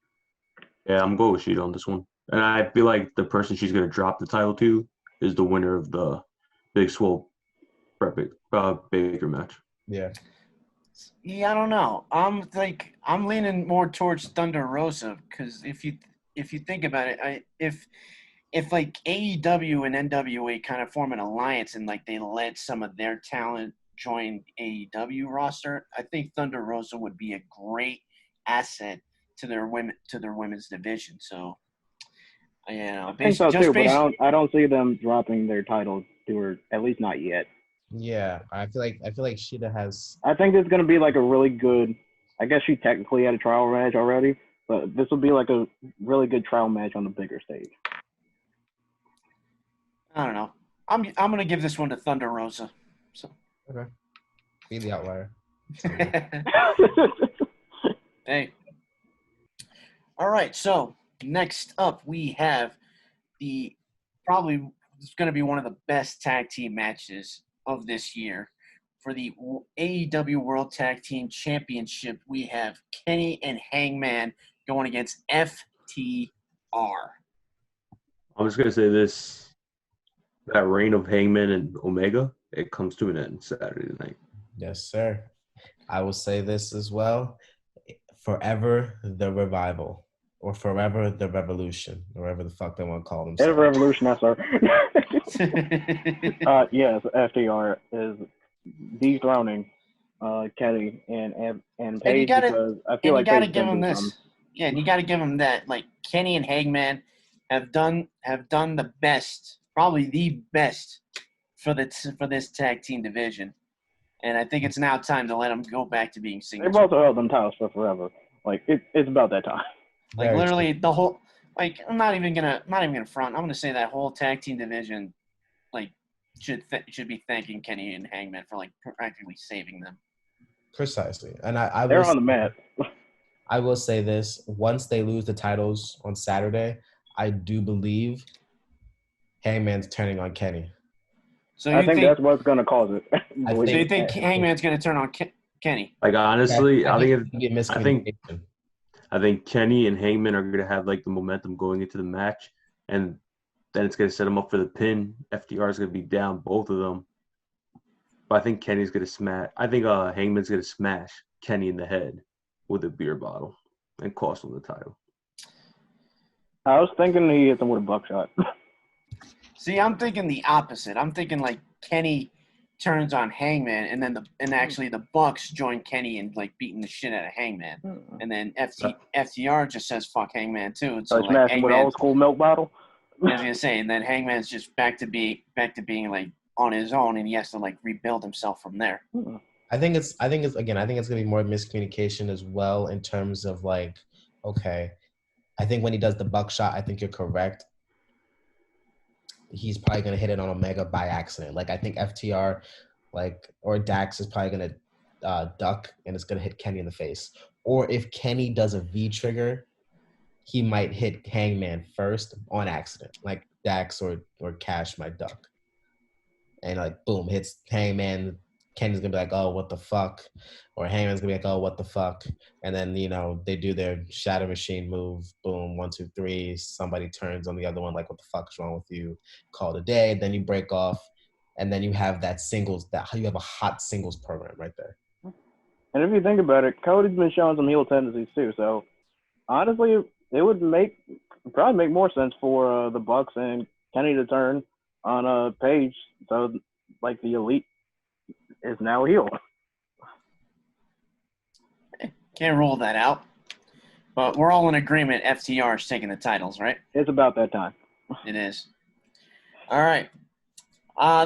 Yeah, I'm going with Sheeta on this one. And I feel like the person she's going to drop the title to is the winner of the Big Swole Baker match. Yeah. Yeah, I don't know. I'm leaning more towards Thunder Rosa because if you think about it, if like AEW and NWA kind of form an alliance and like they let some of their talent join AEW roster, I think Thunder Rosa would be a great asset to their women's division. So, I think so too, but I don't see them dropping their titles to her, at least not yet. Yeah, I feel like Shida has. I think it's gonna be like a really good. I guess she technically had a trial match already, but this will be like a really good trial match on the bigger stage. I don't know. I'm gonna give this one to Thunder Rosa. So Okay. Be the outlier. Hey. All right. So next up, we have the probably it's going to be one of the best tag team matches of this year. For the AEW World Tag Team Championship, we have Kenny and Hangman going against FTR. I'm just going to say this. That reign of Hangman and Omega, it comes to an end Saturday night. Yes, sir. I will say this as well. Forever the revival. Or forever the revolution. Or whatever the fuck they want to call themselves. Revolution, that's sir. Yes, FTR is dethroning Kenny and Paige because I feel like Paige give him this. Yeah, and you got to give him that. Like Kenny and Hangman have done the best, probably the best for this tag team division, and I think it's now time to let them go back to being singles. They've also held them titles for forever. Like it's about that time. Like very literally true. The whole. Like I'm not even gonna front. I'm gonna say that whole tag team division, like should be thanking Kenny and Hangman for like practically saving them. Precisely, and they're on the mat. I will say this: once they lose the titles on Saturday, I do believe Hangman's turning on Kenny. So I think that's what's going to cause it. So you think Hangman's going to turn on Kenny? Like honestly, I think Kenny and Hangman are going to have like the momentum going into the match, and then it's going to set them up for the pin. FTR is going to be down both of them. But I think Kenny's going to smash. I think Hangman's going to smash Kenny in the head with a beer bottle and cost him the title. I was thinking he hit them with a buckshot. See, I'm thinking the opposite. I'm thinking like Kenny turns on Hangman, and then actually the Bucks join Kenny in like beating the shit out of Hangman, and then FTR just says fuck Hangman too. And So like smash him with an Hangman, old school milk bottle. I was gonna say, and then Hangman's just back to being like on his own, and he has to like rebuild himself from there. I think it's gonna be more miscommunication as well in terms of like, okay, I think when he does the buckshot, I think you're correct. He's probably gonna hit it on Omega by accident. Like I think FTR, or Dax is probably gonna duck and it's gonna hit Kenny in the face. Or if Kenny does a V trigger, he might hit Hangman first on accident. Like Dax or Cash might duck, and like boom, hits Hangman. Kenny's gonna be like, oh, what the fuck? Or Hangman's gonna be like, oh, what the fuck? And then, they do their Shadow Machine move. Boom, 1, 2, 3. Somebody turns on the other one like, what the fuck's wrong with you? Call it a day. Then you break off. And then you have you have a hot singles program right there. And if you think about it, Cody's been showing some heel tendencies too. So honestly, it would probably make more sense for the Bucks and Kenny to turn on Page. So like the Elite is now a heel. Can't rule that out. But we're all in agreement FTR is taking the titles, right? It's about that time. It is. All right.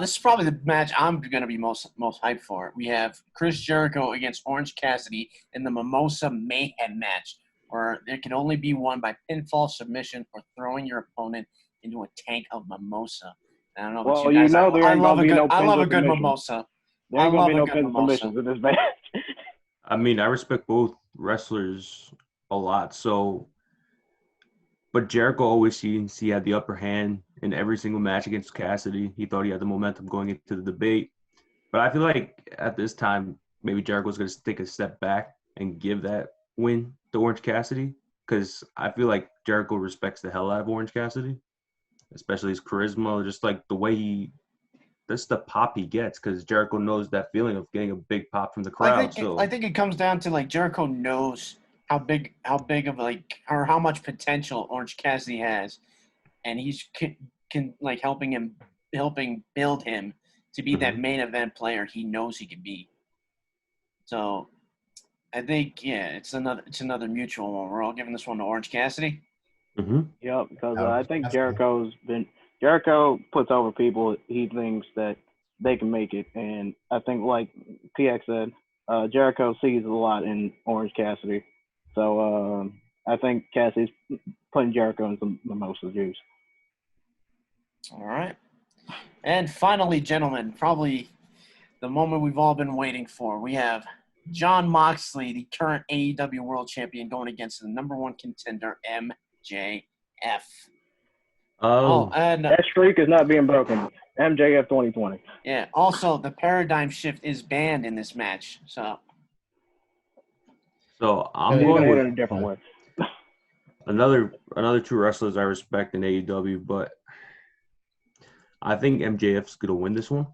This is probably the match I'm going to be most hyped for. We have Chris Jericho against Orange Cassidy in the Mimosa Mayhem match, where there can only be won by pinfall, submission, or throwing your opponent into a tank of mimosa. I don't know about you guys. I love a good mimosa. There ain't going to be no pin submissions in this match. I mean, I respect both wrestlers a lot. But Jericho always seems he had the upper hand in every single match against Cassidy. He thought he had the momentum going into the debate. But I feel like at this time, maybe Jericho's going to take a step back and give that win to Orange Cassidy, because I feel like Jericho respects the hell out of Orange Cassidy, especially his charisma, just like the way that's the pop he gets, because Jericho knows that feeling of getting a big pop from the crowd. I think it comes down to like Jericho knows how big of like or how much potential Orange Cassidy has, and he's can like helping build him to be that main event player he knows he can be. So I think it's another mutual one. We're all giving this one to Orange Cassidy. Yeah, because I think Jericho puts over people he thinks that they can make it, and I think like PX said, Jericho sees a lot in Orange Cassidy. So I think Cassidy's putting Jericho in some mimosa juice. All right. And finally, gentlemen, probably the moment we've all been waiting for. We have Jon Moxley, the current AEW World Champion, going against the number one contender, MJF. And that streak is not being broken. MJF 2020. Yeah. Also, the paradigm shift is banned in this match. So I'm going with it in a different way. Another two wrestlers I respect in AEW, but I think MJF's gonna win this one.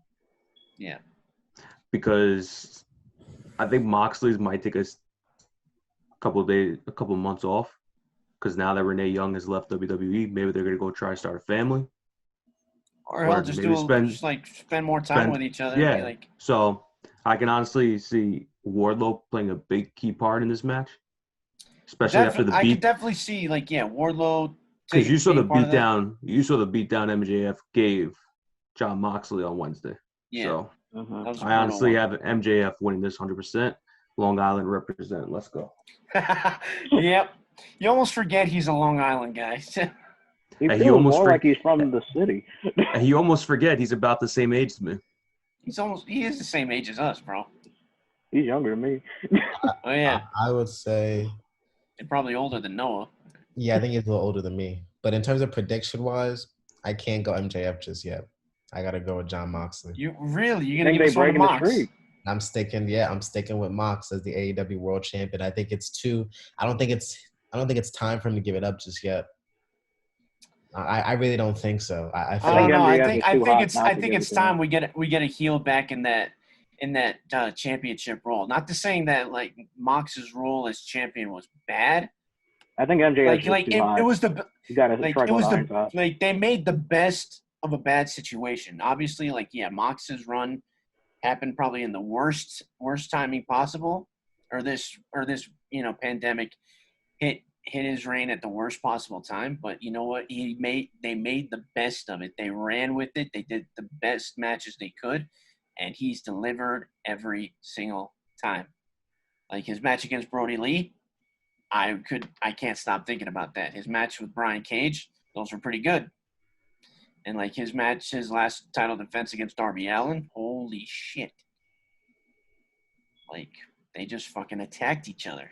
Yeah. Because I think Moxley's might take a couple months off, because now that Renee Young has left WWE, maybe they're gonna go try to start a family. Or he'll just spend more time with each other. Yeah. So I can honestly see Wardlow playing a big key part in this match, especially after the beat. I can definitely see Wardlow. Because you saw the beatdown. You saw the beatdown MJF gave Jon Moxley on Wednesday. Yeah. So I honestly have MJF winning this 100%. Long Island represent. Let's go. Yep. You almost forget he's a Long Island guy. He feels more like he's from the city. He almost forget he's about the same age as me. He is the same age as us, bro. He's younger than me. Oh yeah. I would say and probably older than Noah. Yeah, I think he's a little older than me. But in terms of prediction wise, I can't go MJF just yet. I gotta go with Jon Moxley. You're gonna give us one to Mox? I'm sticking with Mox as the AEW World Champion. I think it's I don't think it's time for him to give it up just yet. I really don't think so. I think it's time we get a heel back in that championship role. Not to saying that like Mox's role as champion was bad. I think MJF it was the they made the best of a bad situation. Obviously, like, yeah, Mox's run happened probably in the worst timing possible, or this pandemic hit his reign at the worst possible time. But you know what? They made the best of it. They ran with it. They did the best matches they could, and he's delivered every single time. Like his match against Brody Lee, I can't stop thinking about that. His match with Brian Cage, those were pretty good. And like his last title defense against Darby Allin, holy shit. Like they just fucking attacked each other.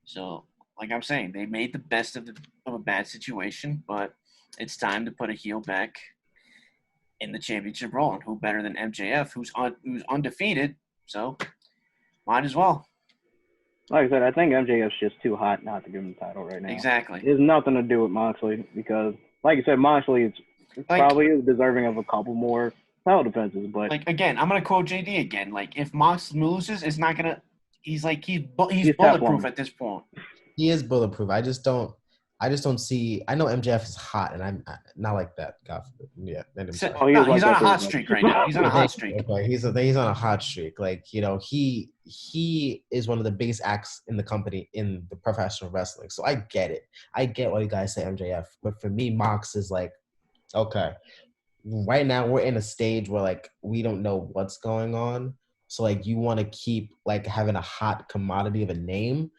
So, like I'm saying, they made the best of a bad situation, but it's time to put a heel back in the championship role. And who better than MJF, who's undefeated? So, might as well. Like I said, I think MJF's just too hot not to give him the title right now. Exactly. It has nothing to do with Moxley because, like you said, Moxley is probably is deserving of a couple more title defenses. But like again, I'm gonna quote JD again. Like if Mox loses, it's not gonna. He's bulletproof at this point. He is bulletproof. I just don't see. I know MJF is hot, and I'm not like that. God forbid. Yeah. He's on a hot streak right now. He's on a hot streak. Okay, he's on a hot streak. Like he is one of the biggest acts in the company in the professional wrestling. So I get it. I get why you guys say MJF, but for me, Mox is like, okay. Right now, we're in a stage where like we don't know what's going on. So like you want to keep like having a hot commodity of a name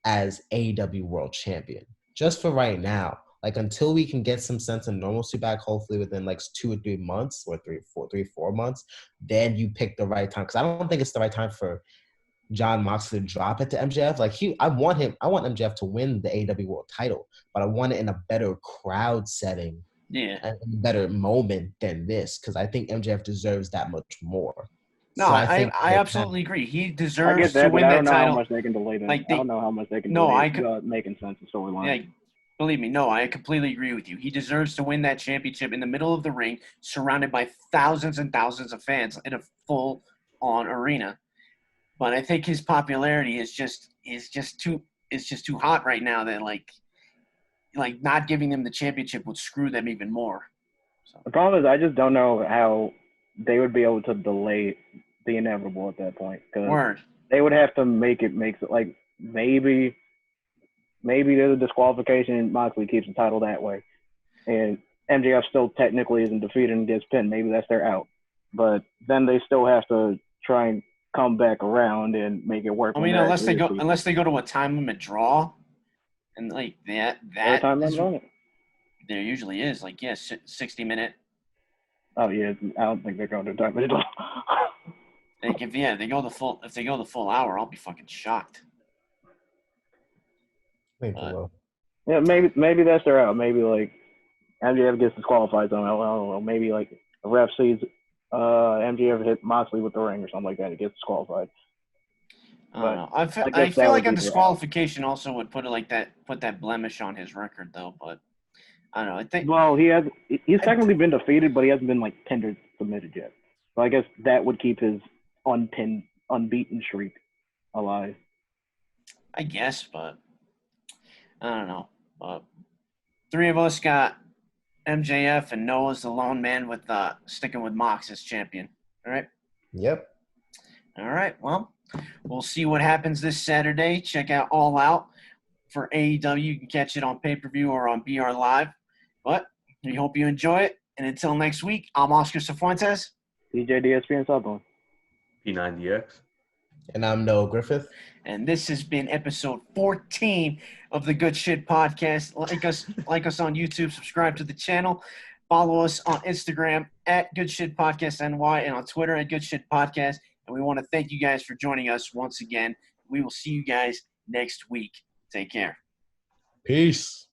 as AEW World Champion just for right now. Like until we can get some sense of normalcy back, hopefully within like 2 or 3 months or 4 months, then you pick the right time. Because I don't think it's the right time for John Moxley to drop it to MJF. Like I want MJF to win the AEW World Title, but I want it in a better crowd setting. Yeah, a better moment than this because I think MJF deserves that much more. No, so I absolutely agree. He deserves I get that, to win but that I don't know title. how much they can delay that. Like I don't know how much they can no, delay making sense of storyline. Yeah, believe me, no, I completely agree with you. He deserves to win that championship in the middle of the ring, surrounded by thousands and thousands of fans in a full-on arena. But I think his popularity is just too hot right now that like not giving them the championship would screw them even more. So. The problem is I just don't know how they would be able to delay the inevitable at that point because they would have to make it like maybe there's a disqualification and Moxley keeps the title that way, and MJF still technically isn't defeated and gets pinned. Maybe that's their out, but then they still have to try and come back around and make it work. I mean, unless they go to a time limit draw, and like that time limit on it. There usually is 60-minute. Oh yeah, I don't think they're going to time limit. Like if they go the full hour, I'll be fucking shocked. Yeah, maybe that's their out. Maybe like MJF gets disqualified somehow. I don't know. Maybe like a ref sees MJF hit Moxley with the ring or something like that. He gets disqualified. I don't know. I feel like a disqualification also would put that blemish on his record though. But I don't know. I think he's technically been defeated, but he hasn't been like pinned or submitted yet. So I guess that would keep his unbeaten streak alive. I guess, but I don't know. But 3 of us got MJF, and Noah's the lone man with sticking with Mox as champion. All right? Yep. All right. Well, we'll see what happens this Saturday. Check out All Out for AEW. You can catch it on pay-per-view or on BR Live. But we hope you enjoy it. And until next week, I'm Oscar Cifuentes. DJ DSP and Subone. P90X. And I'm Noah Griffith. And this has been episode 14 of the Good Shit Podcast. Like us on YouTube. Subscribe to the channel. Follow us on Instagram at Good Shit Podcast NY and on Twitter at Good Shit Podcast. And we want to thank you guys for joining us once again. We will see you guys next week. Take care. Peace.